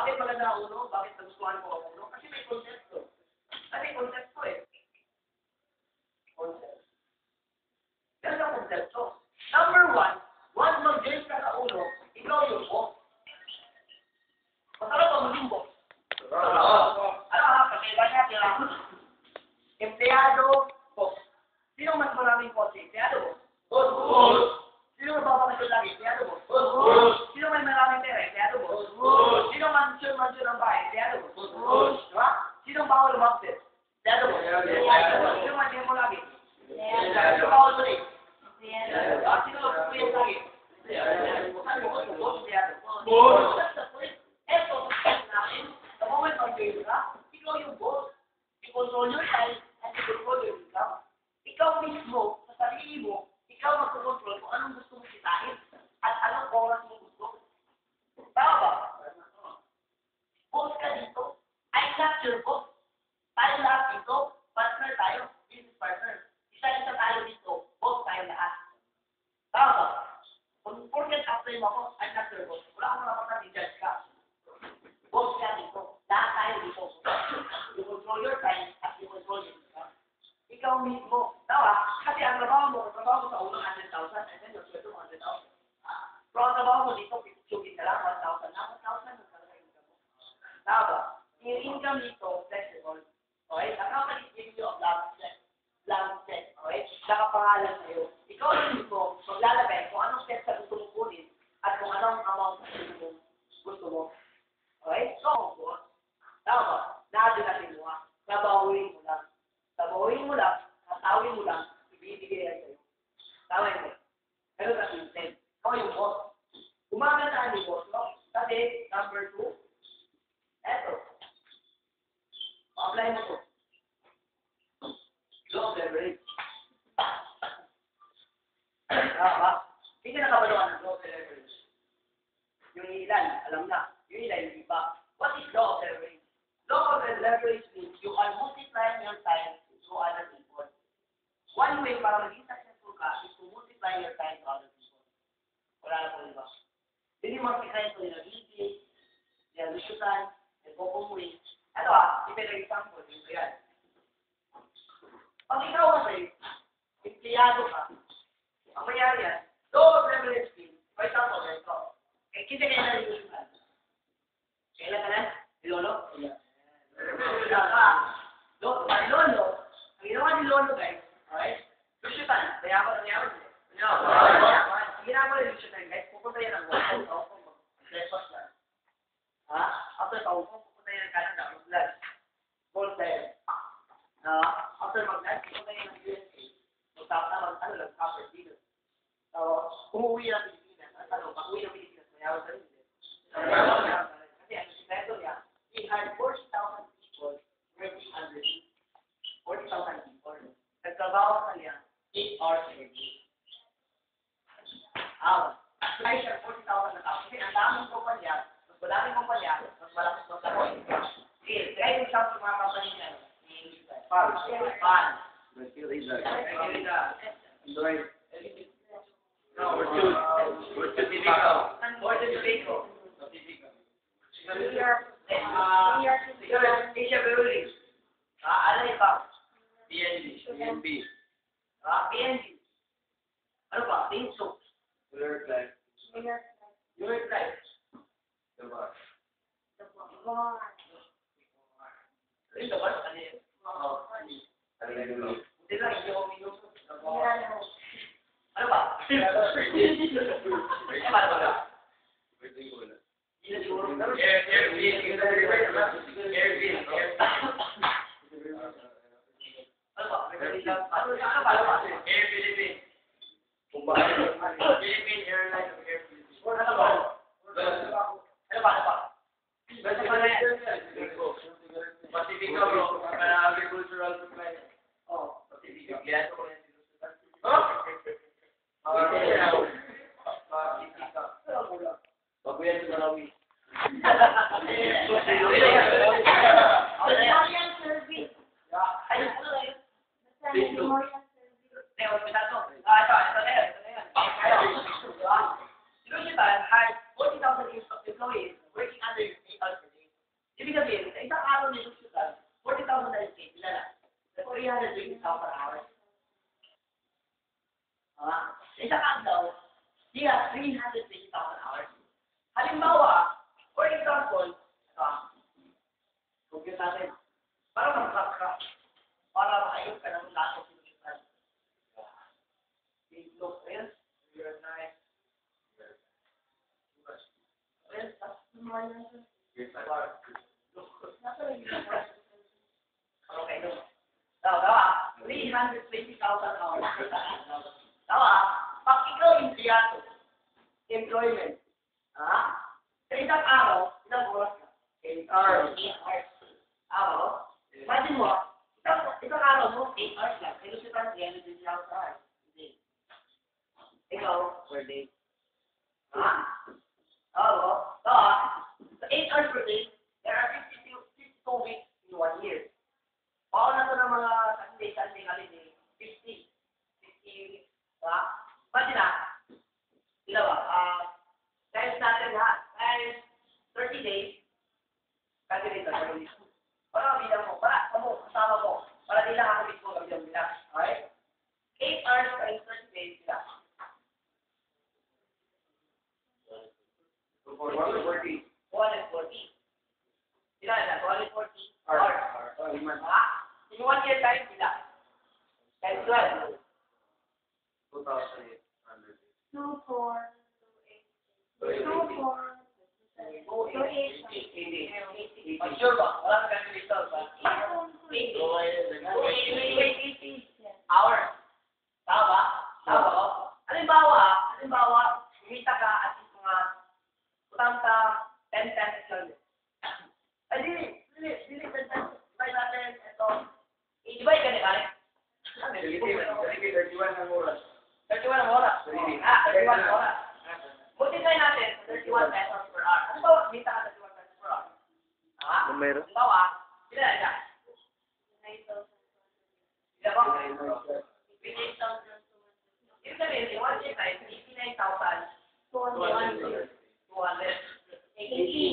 Bakit maganda ang uno? Bakit nagustuhan ko ang uno? Kasi may konsepto. Kasi may konsepto eh. Concept. Yan ang konsepto. Number one, once mag-gain ka sa uno, ikaw yung boss. Masarap ba maging boss? Ano ha? Kakaiba niya sila. Empleyado, boss. Sino mas maraming kotse? Empleyado, boss. Boss. Sino mababakasyon lagi? Empleyado, boss. Boss. Sino may maraming pera? Empleyado, boss. Boss. Sino mansyon ng bahay? Empleyado, boss. Boss. Diba? Sino bawal lumapit? Empleyado, boss. Sino mandiyan mo lagi? Sino bawal mo rin? Sino magpupuyat lagi? Ano mo? Boss, empleyado. Boss. Eto, natin, the moment mag-gain ka, ikaw yung boss. You control your time and you control your income. Ikaw mismo, sa sarili mo, ikaw magkukontrol kung anong gusto mo kitain at anong oras mo gusto. Tama ba? Boss ka dito. I'm not your boss. Tayo lahat dito. Partner tayo. Business partner. Isa-isa tayo dito. Boss tayo lahat. Tama ba? Kung forget after mo ako, I'm not your boss. Wala akong napatan, i-judge ka. Boss ka dito. Lahat tayo dito. You control your time at you control your income. Ikaw mismo. Tawa, kasi ang trabaho mo sa unang 100,000 and then yung sweldo mo 100,000. Pero ang trabaho mo dito, pipitsugin ka lang, 1,000 na, 1,000 na talaga yung income mo. Tawa ba? Yung income dito, flexible. Okay? Nakapag give you a blank check. Okay? Nakapangalan sa'yo. Ikaw mismo, maglalagay kung anong set sa gusto mo kunin at kung anong amount na gusto mo. Okay? So, boss. Tama ba? Natin mo ha. Nabawin mo lang. Nabawin mo lang, natawin mo lang, ibibigay yan sa'yo. Tama yun. Pero na-intent. Ikaw yung boss. Gumagandaan yung boss, no? Kasi, number 2, eto. Pa-apply mo to. Law of leverage. Tama ba? Hindi ka nakabaluan ng law of leverage. Yung ilan, alam na. Yung ilan, hindi pa. What is law of leverage? Law of leverage means you are multiplying your time to other people. One way para maging successful ka is to multiply your time to other people. Wala na po iba. Hindi mo makikain ko nila Vicky, nila Luciutan, nila Popomui. Ano ipin example, yung kaya. Pag ikaw kasi, empleyado ka, ang mayari yan, law of leverage means, for example, ito. Kita kayo na Luciutan. Kailan ka na? Lolo? Lolo, ang ginawa ni Lolo guys, okay? Luciutan, mayaman niya. Ang ginawa ni Luciutan guys, pupunta yan ang taong breakfast lang. After taong pupunta yan ang Canada, mag-lunch. Gold time. After mag-lunch, pupunta yan ang USA. Magtapos ano lang, after dinner. So, umuwi ng Pilipinas. Pag-uwi ng Pilipinas, mayaman sa rin. Kasi ang sikreto niya, he had 40,000 people working under him. 40,000 people. Nagtrabaho sa niya 8 hours a day. Kaya siya 40,000 na tao. Kasi ang daming kumpanya, mas maraming kumpanya, mas malakas ng trabaho. Sige, kaya yung siya sa mga company niya. Pan. No, we're too difficult. Asia Brewery. Ano iba? PNG. PNG. Ano ba? Pinso. Your life. The bar. Ano yung bar? Ano yun? Hindi lang, hindi ako minum. Ano ba? Ano ba? Philippine Airlines of Air Philippines. Ano ba? Pacifica bro, agricultural supply. Pacifica. Yan ko yan. Pacifica. Pag-uyan sa Marawi. Memorial service. Ay, ano na yun? Memorial service. Luciutan had 40,000 employees working under 8 hours per day. sabihin, sa isang araw nito syudad, 40,000 na escape, kilala. Sa 320,000 hours. Sa isang araw, he has 320,000 hours. Halimbawa, for example, compute natin, para mag-cut ka, para maayos ka ng lahat ng sinusyudan. Big look, ayan. You're nice. Ayan, that's the morning. Okay, no. Tawa, 320,000 hours. Tawa, pag ikaw empleyado, employment, sa isang araw, ilang oras ka? 8 hours. 8 hours. Araw? Imagine mo, isang araw mo, 8 hours lang. Pero siya tayo, 320 hours. Hindi. Ikaw, per day. Oo. Tawa, sa 8 hours per day, there are 52 weeks in 1 year. Bawal na ito ng mga Sunday, holiday, 50 weeks. Imagine na, sila ba, times natin lahat, times 30 days, calculate na ito. Para mabilang mo, para kasama mo, para di lang ako mismo mabilang bilang. Okay? 8 hours times 30 days sila. 240. 240. Sila na, 240 hours. In 1 year time sila. Times 12. 2,800. 24. 2,400. Sure ba? Wala ka calculator ba? 80 hours. Tama? Tama ko? Halimbawa, kumita ka at mga utang 10 times lang. Ay, dili, 10 times. Divide natin, ito. I-divide ka nila, eh. 31 ang oras. 31 ang oras. 31 ang oras. Multiply natin, 31 pesos per hour. Ano ba, kumita ka 31 pesos per hour? Meron. Halimbawa, sila na siya. Sila ba? 58,000. Ibig sabihin, in 1 year time, 89,200. 200. 80.